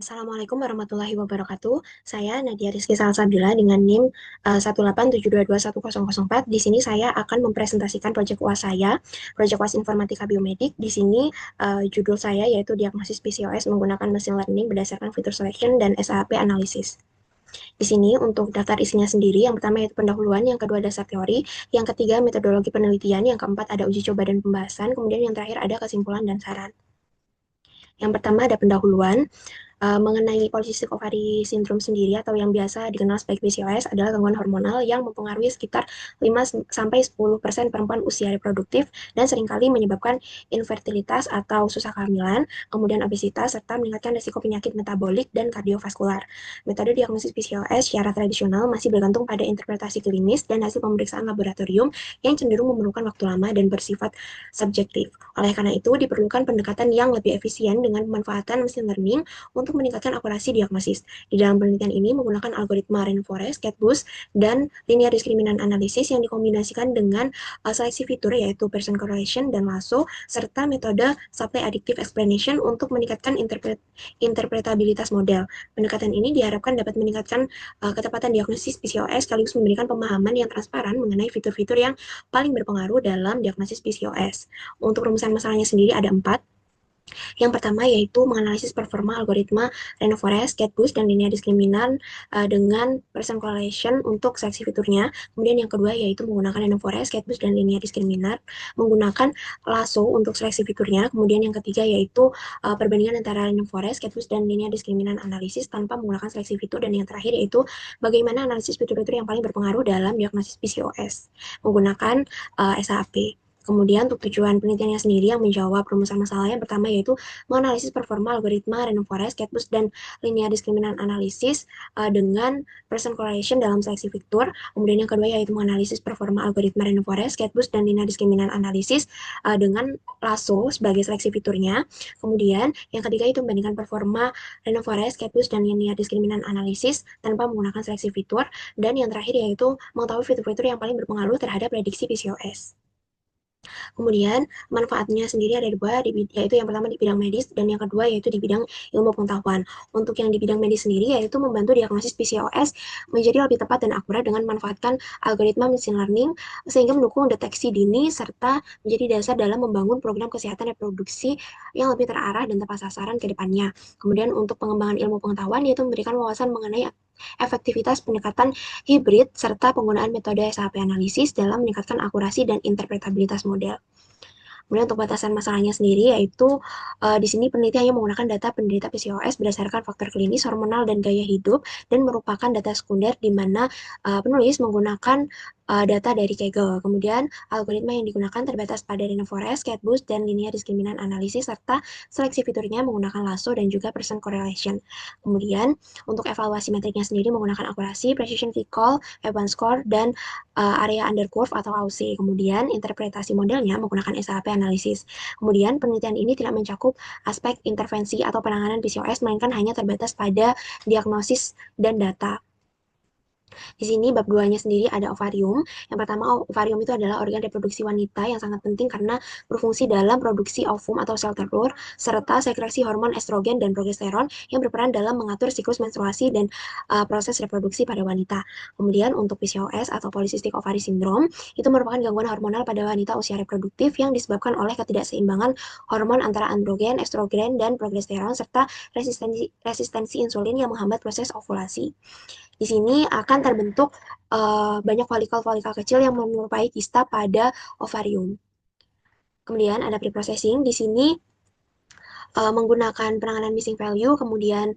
Assalamualaikum warahmatullahi wabarakatuh. Saya Nadia Rizky Salsabila dengan NIM 187221004. Di sini saya akan mempresentasikan proyek UAS saya, proyek UAS Informatika Biomedik. Di sini judul saya yaitu diagnosis PCOS menggunakan machine learning berdasarkan feature selection dan SAP analisis. Di sini untuk daftar isinya sendiri, yang pertama yaitu pendahuluan, yang kedua dasar teori, yang ketiga metodologi penelitian, yang keempat ada uji coba dan pembahasan, kemudian yang terakhir ada kesimpulan dan saran. Yang pertama ada pendahuluan. Mengenai polycystic ovary syndrome sendiri atau yang biasa dikenal sebagai PCOS adalah gangguan hormonal yang mempengaruhi sekitar 5-10% perempuan usia reproduktif dan seringkali menyebabkan infertilitas atau susah kehamilan, kemudian obesitas, serta meningkatkan risiko penyakit metabolik dan kardiovaskular. Metode diagnosis PCOS secara tradisional masih bergantung pada interpretasi klinis dan hasil pemeriksaan laboratorium yang cenderung memerlukan waktu lama dan bersifat subjektif. Oleh karena itu, diperlukan pendekatan yang lebih efisien dengan pemanfaatan machine learning untuk meningkatkan akurasi diagnosis. Di dalam penelitian ini menggunakan algoritma rainforest, catboost, dan linear discriminant analysis yang dikombinasikan dengan seleksi fitur yaitu person correlation dan lasso, serta metode supply additive explanation untuk meningkatkan interpretabilitas model. Pendekatan ini diharapkan dapat meningkatkan ketepatan diagnosis PCOS sekaligus memberikan pemahaman yang transparan mengenai fitur-fitur yang paling berpengaruh dalam diagnosis PCOS. Untuk rumusan masalahnya sendiri ada 4. Yang pertama yaitu menganalisis performa algoritma rainforest, catboost, dan linear discriminant dengan person correlation untuk seleksi fiturnya. Kemudian yang kedua yaitu menggunakan rainforest, catboost, dan linear discriminant menggunakan lasso untuk seleksi fiturnya. Kemudian yang ketiga yaitu perbandingan antara rainforest, catboost, dan linear discriminant analisis tanpa menggunakan seleksi fitur. Dan yang terakhir yaitu bagaimana analisis fitur-fitur yang paling berpengaruh dalam diagnosis PCOS menggunakan SAP. Kemudian untuk tujuan penelitiannya sendiri yang menjawab rumusan masalah yang pertama yaitu menganalisis performa algoritma rainforest, catboost, dan linear discriminant analysis dengan person correlation dalam seleksi fitur. Kemudian yang kedua yaitu menganalisis performa algoritma rainforest, catboost, dan linear discriminant analysis dengan lasso sebagai seleksi fiturnya. Kemudian yang ketiga itu membandingkan performa rainforest, catboost, dan linear discriminant analysis tanpa menggunakan seleksi fitur. Dan yang terakhir yaitu mengetahui fitur-fitur yang paling berpengaruh terhadap prediksi PCOS. Kemudian manfaatnya sendiri ada dua, yaitu yang pertama di bidang medis dan yang kedua yaitu di bidang ilmu pengetahuan. Untuk yang di bidang medis sendiri yaitu membantu diagnosis PCOS menjadi lebih tepat dan akurat dengan memanfaatkan algoritma machine learning sehingga mendukung deteksi dini serta menjadi dasar dalam membangun program kesehatan reproduksi yang lebih terarah dan tepat sasaran ke depannya. Kemudian untuk pengembangan ilmu pengetahuan yaitu memberikan wawasan mengenai efektivitas pendekatan hibrid serta penggunaan metode SAP analisis dalam meningkatkan akurasi dan interpretabilitas model. Kemudian untuk batasan masalahnya sendiri yaitu di sini peneliti hanya menggunakan data penderita PCOS berdasarkan faktor klinis, hormonal, dan gaya hidup dan merupakan data sekunder di mana penulis menggunakan data dari Kaggle. Kemudian algoritma yang digunakan terbatas pada rainforest, catboost, dan linear discriminant analysis serta seleksi fiturnya menggunakan lasso dan juga person correlation. Kemudian untuk evaluasi metriknya sendiri menggunakan akurasi, precision recall, F1 score, dan area under curve atau AUC. Kemudian interpretasi modelnya menggunakan SAP analisis. Kemudian penelitian ini tidak mencakup aspek intervensi atau penanganan PCOS, melainkan hanya terbatas pada diagnosis dan data. Di sini bab 2-nya sendiri ada ovarium. Yang pertama, ovarium itu adalah organ reproduksi wanita yang sangat penting karena berfungsi dalam produksi ovum atau sel telur, serta sekresi hormon estrogen dan progesteron yang berperan dalam mengatur siklus menstruasi dan proses reproduksi pada wanita. Kemudian untuk PCOS atau polycystic ovary syndrome, itu merupakan gangguan hormonal pada wanita usia reproduktif yang disebabkan oleh ketidakseimbangan hormon antara androgen, estrogen, dan progesteron, serta resistensi insulin yang menghambat proses ovulasi. Di sini akan terbentuk banyak folikel-folikel kecil yang menyerupai kista pada ovarium. Kemudian ada preprocessing. Di sini menggunakan penanganan missing value, kemudian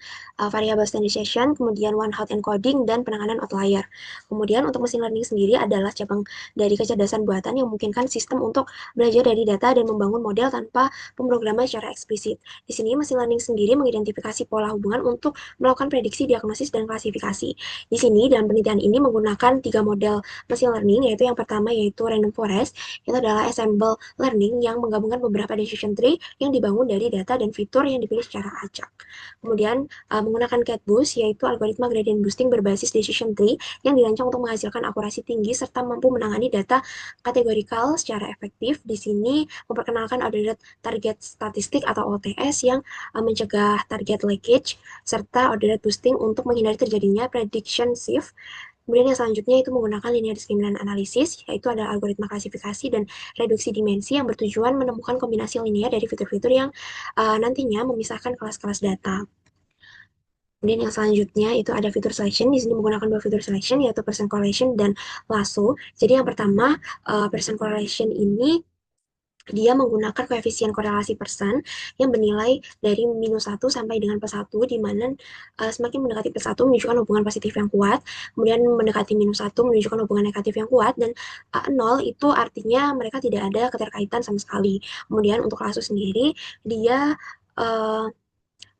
variable standardization, kemudian one hot encoding, dan penanganan outlier. Kemudian untuk machine learning sendiri adalah cabang dari kecerdasan buatan yang memungkinkan sistem untuk belajar dari data dan membangun model tanpa pemrograman secara eksplisit. Di sini machine learning sendiri mengidentifikasi pola hubungan untuk melakukan prediksi, diagnosis, dan klasifikasi. Di sini dalam penelitian ini menggunakan 3 model machine learning, yaitu yang pertama yaitu random forest, itu adalah ensemble learning yang menggabungkan beberapa decision tree yang dibangun dari data dan fitur yang dipilih secara acak. Kemudian menggunakan CatBoost, yaitu algoritma gradient boosting berbasis decision tree yang dirancang untuk menghasilkan akurasi tinggi serta mampu menangani data kategorikal secara efektif. Di sini memperkenalkan ordered target statistik atau OTS yang mencegah target leakage serta ordered boosting untuk menghindari terjadinya prediction shift. Kemudian yang selanjutnya itu menggunakan linear discriminant analysis, yaitu adalah algoritma klasifikasi dan reduksi dimensi yang bertujuan menemukan kombinasi linear dari fitur-fitur yang nantinya memisahkan kelas-kelas data. Kemudian yang selanjutnya itu ada fitur selection. Di sini menggunakan dua fitur selection, yaitu percent correlation dan lasso. Jadi yang pertama, percent correlation ini dia menggunakan koefisien korelasi persen yang bernilai dari -1 sampai dengan +1, di mana semakin mendekati +1 menunjukkan hubungan positif yang kuat, kemudian mendekati -1 menunjukkan hubungan negatif yang kuat, dan 0 itu artinya mereka tidak ada keterkaitan sama sekali. Kemudian untuk lasso sendiri, dia uh,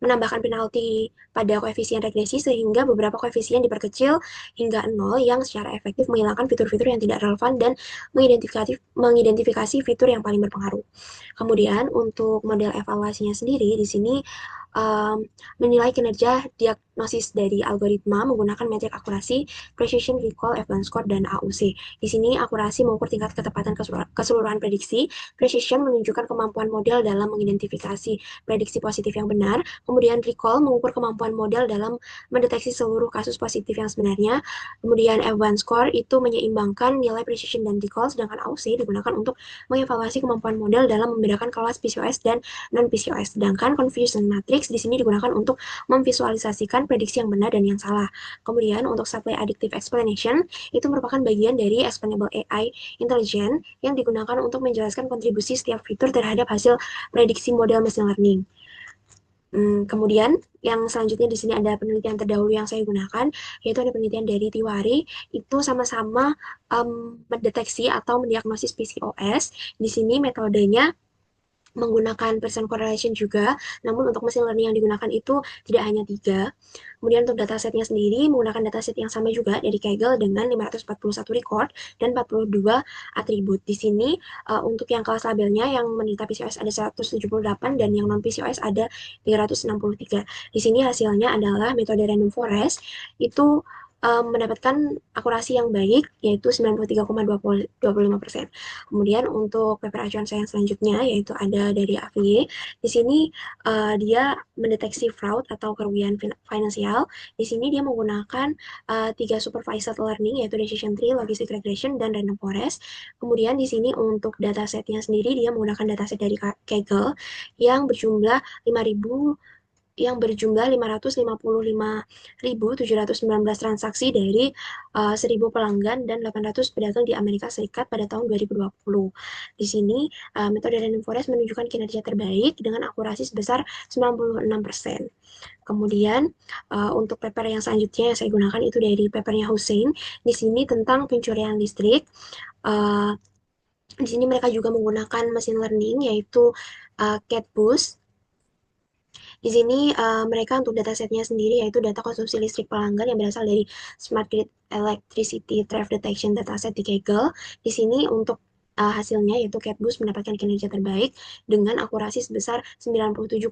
menambahkan penalti pada koefisien regresi sehingga beberapa koefisien diperkecil hingga 0 yang secara efektif menghilangkan fitur-fitur yang tidak relevan dan mengidentifikasi fitur yang paling berpengaruh. Kemudian untuk model evaluasinya sendiri di sini menilai kinerja diagnosis dari algoritma menggunakan metrik akurasi, precision, recall, advanced score, dan AUC. Di sini akurasi mengukur tingkat ketepatan keseluruhan prediksi, precision menunjukkan kemampuan model dalam mengidentifikasi prediksi positif yang benar, kemudian recall mengukur kemampuan model dalam mendeteksi seluruh kasus positif yang sebenarnya, kemudian advanced score itu menyeimbangkan nilai precision dan recall, sedangkan AUC digunakan untuk mengevaluasi kemampuan model dalam membedakan kelas PCOS dan non-PCOS, sedangkan confusion matrix di sini digunakan untuk memvisualisasikan prediksi yang benar dan yang salah. Kemudian untuk supply addictive explanation itu merupakan bagian dari explainable AI intelligence yang digunakan untuk menjelaskan kontribusi setiap fitur terhadap hasil prediksi model machine learning. Kemudian yang selanjutnya di sini ada penelitian terdahulu yang saya gunakan, yaitu ada penelitian dari Tiwari, itu sama-sama mendeteksi atau mendiagnosis PCOS. Di sini metodenya menggunakan percent correlation juga, namun untuk machine learning yang digunakan itu tidak hanya 3. Kemudian untuk datasetnya sendiri menggunakan dataset yang sama juga dari Kaggle dengan 541 record dan 42 atribut. Di sini untuk yang kelas labelnya yang menderita PCOS ada 178 dan yang non PCOS ada 363. Di sini hasilnya adalah metode random forest itu mendapatkan akurasi yang baik, yaitu 93,25%. Kemudian untuk paper acuan saya yang selanjutnya, yaitu ada dari AVY. Di sini dia mendeteksi fraud atau kerugian finansial. Di sini dia menggunakan 3 supervised learning, yaitu decision tree, logistic regression, dan random forest. Kemudian di sini untuk datasetnya sendiri, dia menggunakan dataset dari Kaggle yang berjumlah 555.719 transaksi dari 1.000 pelanggan dan 800 pedagang di Amerika Serikat pada tahun 2020. Di sini metode random forest menunjukkan kinerja terbaik dengan akurasi sebesar 96%. Kemudian untuk paper yang selanjutnya yang saya gunakan itu dari papernya Hussein. Di sini tentang pencurian listrik. Di sini mereka juga menggunakan machine learning yaitu CatBoost. Di sini mereka untuk datasetnya sendiri yaitu data konsumsi listrik pelanggan yang berasal dari Smart Grid Electricity Theft Detection dataset di Kaggle. Di sini untuk hasilnya yaitu CatBoost mendapatkan kinerja terbaik dengan akurasi sebesar 97,2%.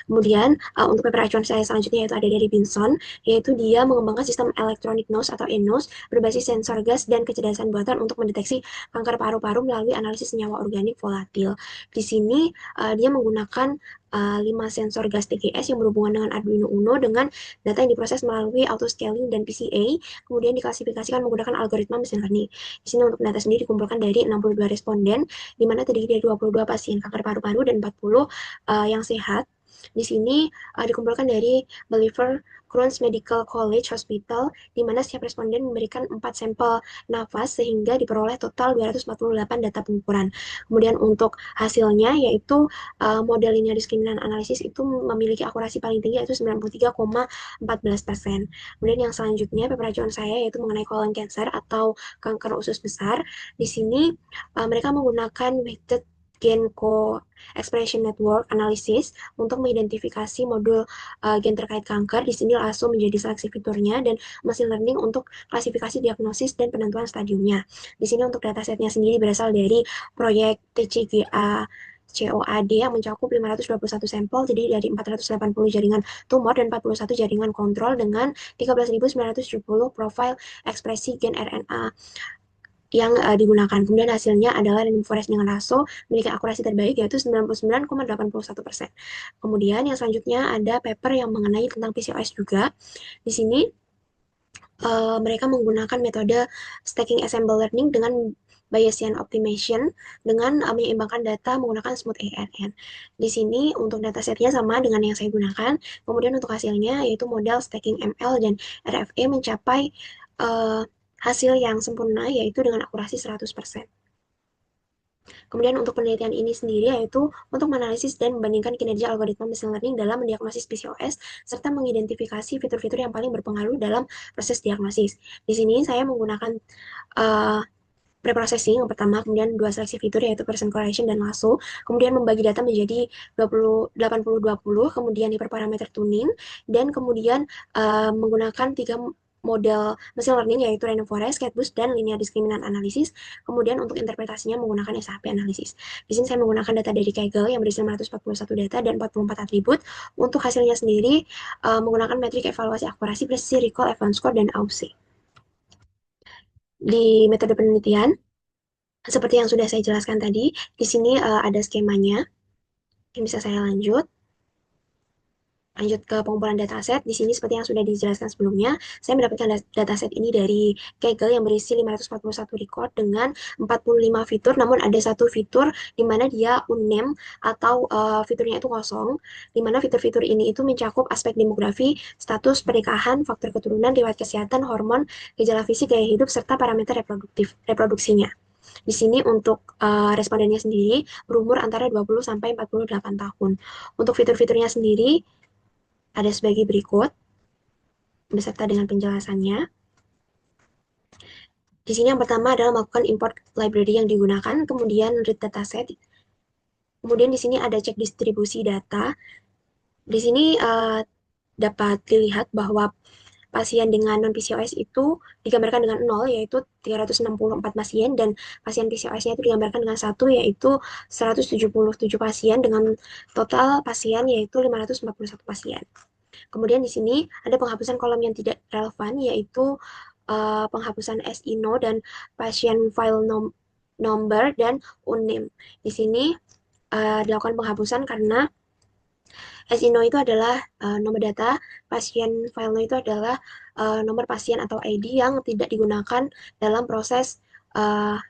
Kemudian untuk paper acuan saya selanjutnya yaitu ada dari Binson, yaitu dia mengembangkan sistem electronic nose atau ENOS berbasis sensor gas dan kecerdasan buatan untuk mendeteksi kanker paru-paru melalui analisis senyawa organik volatil. Di sini dia menggunakan 5 sensor gas TGS yang berhubungan dengan Arduino Uno dengan data yang diproses melalui autoscaling dan PCA, kemudian diklasifikasikan menggunakan algoritma machine learning. Di sini untuk data sendiri dikumpulkan dari 62 responden, di mana terdiri dari 22 pasien kanker paru-paru dan 40 yang sehat. Di sini dikumpulkan dari Believer Crohn's Medical College Hospital, di mana setiap responden memberikan 4 sampel nafas sehingga diperoleh total 248 data pengukuran. Kemudian untuk hasilnya yaitu model linear discriminant analysis itu memiliki akurasi paling tinggi yaitu 93,14%. Kemudian yang selanjutnya paper acuan saya yaitu mengenai colon cancer atau kanker usus besar. Di sini mereka menggunakan weighted gen co-expression network analysis untuk mengidentifikasi modul gen terkait kanker. Di sini lasso menjadi seleksi fiturnya dan machine learning untuk klasifikasi diagnosis dan penentuan stadiumnya. Di sini untuk datasetnya sendiri berasal dari proyek TCGA COAD yang mencakup 521 sampel, jadi dari 480 jaringan tumor dan 41 jaringan kontrol dengan 13.970 profil ekspresi gen RNA yang digunakan. Kemudian hasilnya adalah random forest dengan rasio memiliki akurasi terbaik yaitu 99,81%. Kemudian yang selanjutnya ada paper yang mengenai tentang PCOS juga. Di sini mereka menggunakan metode stacking ensemble learning dengan Bayesian optimization dengan menyeimbangkan data menggunakan smooth ANN. Di sini untuk datasetnya sama dengan yang saya gunakan. Kemudian untuk hasilnya yaitu model stacking ML dan RFE mencapai hasil yang sempurna yaitu dengan akurasi 100%. Kemudian untuk penelitian ini sendiri yaitu untuk menganalisis dan membandingkan kinerja algoritma machine learning dalam mendiagnosis PCOS serta mengidentifikasi fitur-fitur yang paling berpengaruh dalam proses diagnosis. Di sini saya menggunakan uh, preprocessing yang pertama, kemudian dua seleksi fitur yaitu person correlation dan lasso, kemudian membagi data menjadi 80-20, kemudian hiperparameter tuning, dan kemudian menggunakan tiga model machine learning yaitu random forest, catboost, dan linear discriminant analysis. Kemudian untuk interpretasinya menggunakan SHP analysis. Di sini saya menggunakan data dari Kaggle yang berisi 541 data dan 44 atribut. Untuk hasilnya sendiri menggunakan metrik evaluasi akurasi, presisi, recall, event score, dan AUC. Di metode penelitian, seperti yang sudah saya jelaskan tadi, di sini ada skemanya yang bisa saya lanjut. Lanjut ke pengumpulan dataset. Di sini seperti yang sudah dijelaskan sebelumnya, saya mendapatkan dataset ini dari Kaggle yang berisi 541 record dengan 45 fitur, namun ada satu fitur di mana dia unnamed atau fiturnya itu kosong, di mana fitur-fitur ini itu mencakup aspek demografi, status pernikahan, faktor keturunan, riwayat kesehatan, hormon, gejala fisik, gaya hidup, serta parameter reproduksinya. Di sini untuk respondennya sendiri berumur antara 20 sampai 48 tahun. Untuk fitur-fiturnya sendiri ada sebagai berikut, beserta dengan penjelasannya. Di sini yang pertama adalah melakukan import library yang digunakan, kemudian read dataset. Kemudian di sini ada cek distribusi data. Di sini dapat dilihat bahwa pasien dengan non-PCOS itu digambarkan dengan 0, yaitu 364 pasien, dan pasien PCOS-nya itu digambarkan dengan 1, yaitu 177 pasien, dengan total pasien yaitu 541 pasien. Kemudian di sini ada penghapusan kolom yang tidak relevan, yaitu penghapusan SINO dan pasien file number dan unnamed. Di sini dilakukan penghapusan karena SINO itu adalah nomor data, pasien file itu adalah nomor pasien atau ID yang tidak digunakan dalam proses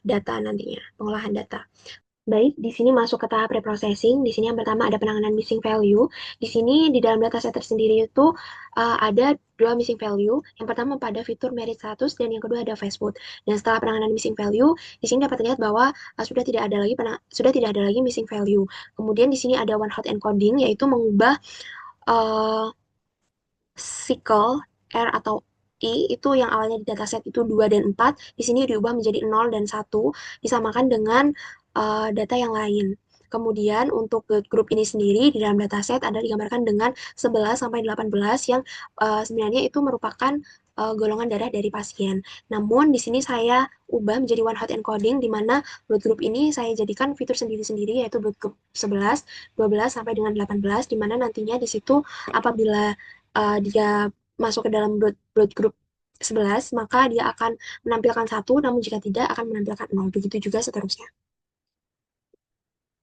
data nantinya, pengolahan data. Baik, di sini masuk ke tahap preprocessing. Di sini yang pertama ada penanganan missing value. Di sini di dalam dataset tersendiri itu ada dua missing value. Yang pertama pada fitur merit status dan yang kedua ada Facebook. Dan setelah penanganan missing value, di sini dapat terlihat bahwa sudah tidak ada lagi missing value. Kemudian di sini ada one hot encoding yaitu mengubah uh, sickle R atau I itu yang awalnya di dataset itu 2 dan 4, di sini diubah menjadi 0 dan 1, disamakan dengan data yang lain. Kemudian untuk grup ini sendiri di dalam dataset ada digambarkan dengan 11 sampai 18 yang sebenarnya itu merupakan golongan darah dari pasien. Namun di sini saya ubah menjadi one hot encoding di mana blood group ini saya jadikan fitur sendiri-sendiri yaitu blood group 11, 12 sampai dengan 18 di mana nantinya di situ apabila dia masuk ke dalam blood group 11, maka dia akan menampilkan 1, namun jika tidak akan menampilkan 0. Begitu juga seterusnya.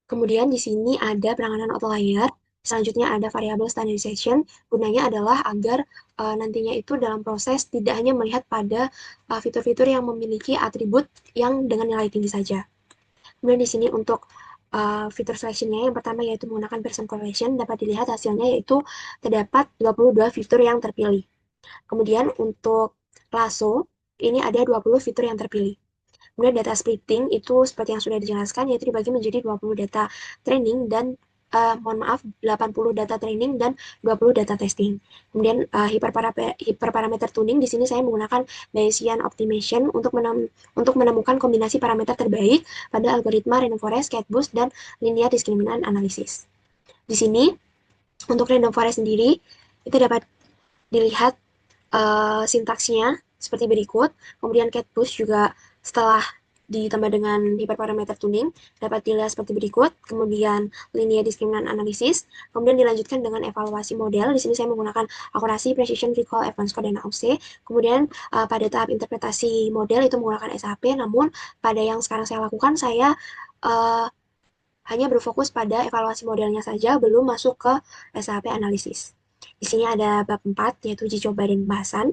Kemudian di sini ada penanganan outlier. Selanjutnya ada variable standardization. Gunanya adalah agar nantinya itu dalam proses tidak hanya melihat pada fitur-fitur yang memiliki atribut yang dengan nilai tinggi saja. Kemudian di sini untuk fitur selection-nya yang pertama yaitu menggunakan person correlation, dapat dilihat hasilnya yaitu terdapat 22 fitur yang terpilih. Kemudian untuk lasso, ini ada 20 fitur yang terpilih. Kemudian data splitting itu seperti yang sudah dijelaskan, yaitu dibagi menjadi 20 data training dan 80 data training dan 20 data testing. Kemudian hiperparameter tuning, di sini saya menggunakan Bayesian optimization untuk menemukan kombinasi parameter terbaik pada algoritma random forest, catboost, dan linear discriminant analysis. Di sini untuk random forest sendiri itu dapat dilihat sintaksnya seperti berikut. Kemudian catboost juga setelah ditambah dengan hiperparameter tuning dapat dilihat seperti berikut. Kemudian linear discriminant analysis, kemudian dilanjutkan dengan evaluasi model. Di sini saya menggunakan akurasi, precision, recall, advanced score, dan AUC. Kemudian pada tahap interpretasi model itu menggunakan SAP, namun pada yang sekarang saya lakukan saya uh, hanya berfokus pada evaluasi modelnya saja, belum masuk ke SAP analisis. Di sini ada bab 4 yaitu uji coba dan pembahasan.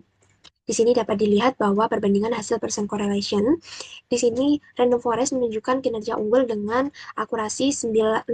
Di sini dapat dilihat bahwa perbandingan hasil percent correlation. Di sini random forest menunjukkan kinerja unggul dengan akurasi 0,917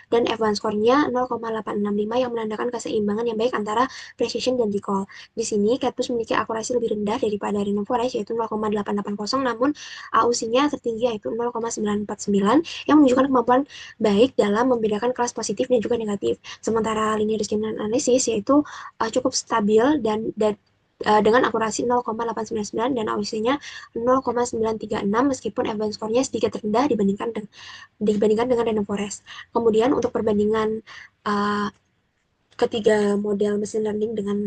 dan F1 score-nya 0,865 yang menandakan keseimbangan yang baik antara precision dan recall. Di sini Catbus memiliki akurasi lebih rendah daripada random forest yaitu 0,880, namun AUC-nya tertinggi yaitu 0,949 yang menunjukkan kemampuan baik dalam membedakan kelas positif dan juga negatif. Sementara linear discriminant analysis yaitu cukup stabil dengan akurasi 0,899 dan AUC-nya 0,936 meskipun advance score-nya sedikit rendah dibandingkan dengan random forest. Kemudian untuk perbandingan uh, ketiga model machine learning dengan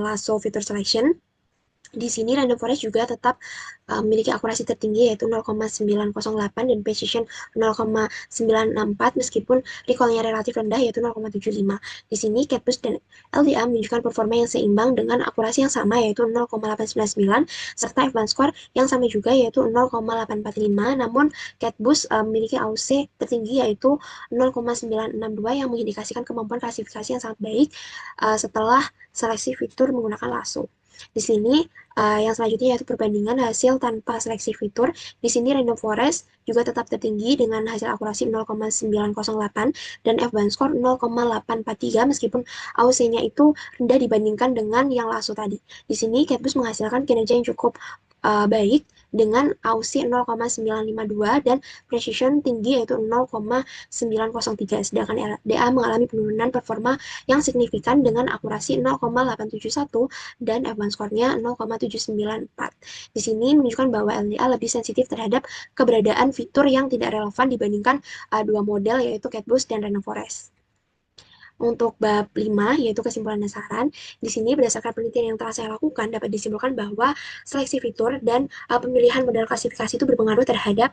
lasso feature selection, di sini random forest juga tetap memiliki akurasi tertinggi yaitu 0,908 dan precision 0,964 meskipun recall-nya relatif rendah yaitu 0,75. Di sini Catbus dan LDA menunjukkan performa yang seimbang dengan akurasi yang sama yaitu 0,899 serta F1 score yang sama juga yaitu 0,845, namun Catbus memiliki AUC tertinggi yaitu 0,962 yang mengindikasikan kemampuan klasifikasi yang sangat baik setelah seleksi fitur menggunakan lasso. Di sini yang selanjutnya yaitu perbandingan hasil tanpa seleksi fitur. Di sini random forest juga tetap tertinggi dengan hasil akurasi 0,908 dan F1 score 0,843 meskipun AUC-nya itu rendah dibandingkan dengan yang lasso tadi. Di sini Catbus menghasilkan kinerja yang cukup baik dengan AUC 0,952 dan precision tinggi yaitu 0,903, sedangkan LDA mengalami penurunan performa yang signifikan dengan akurasi 0,871 dan F1 score-nya 0,794. Di sini menunjukkan bahwa LDA lebih sensitif terhadap keberadaan fitur yang tidak relevan dibandingkan dua model yaitu Catbus dan Random Forest. Untuk bab 5, yaitu kesimpulan dan saran, di sini berdasarkan penelitian yang telah saya lakukan, dapat disimpulkan bahwa seleksi fitur dan pemilihan model klasifikasi itu berpengaruh terhadap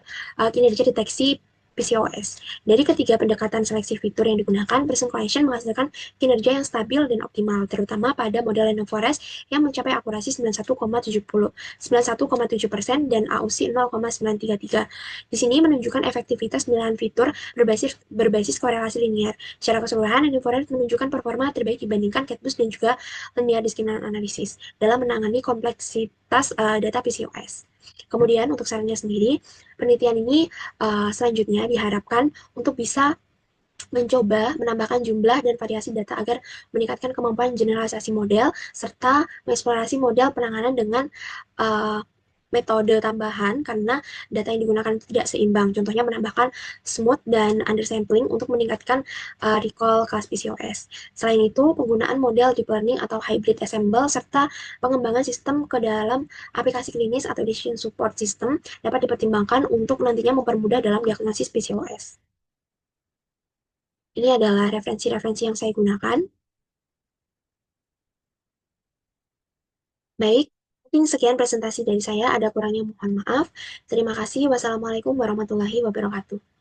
kinerja deteksi PCOS. Dari ketiga pendekatan seleksi fitur yang digunakan, Pearson Collection menghasilkan kinerja yang stabil dan optimal, terutama pada model Random Forest yang mencapai akurasi 91,7% dan AUC 0,933. Di sini menunjukkan efektivitas pemilihan fitur berbasis korelasi linear. Secara keseluruhan, Forest menunjukkan performa terbaik dibandingkan Catbus dan juga linear discriminant analysis dalam menangani kompleksitas data PCOS. Kemudian untuk sarannya sendiri, penelitian ini selanjutnya diharapkan untuk bisa mencoba menambahkan jumlah dan variasi data agar meningkatkan kemampuan generalisasi model serta mengeksplorasi model penanganan dengan uh, metode tambahan karena data yang digunakan tidak seimbang. Contohnya menambahkan smooth dan undersampling untuk meningkatkan recall kelas PCOS. Selain itu, penggunaan model deep learning atau hybrid ensemble serta pengembangan sistem ke dalam aplikasi klinis atau decision support system dapat dipertimbangkan untuk nantinya mempermudah dalam diagnosis PCOS. Ini adalah referensi-referensi yang saya gunakan. Baik, mungkin sekian presentasi dari saya. Ada kurangnya mohon maaf. Terima kasih. Wassalamualaikum warahmatullahi wabarakatuh.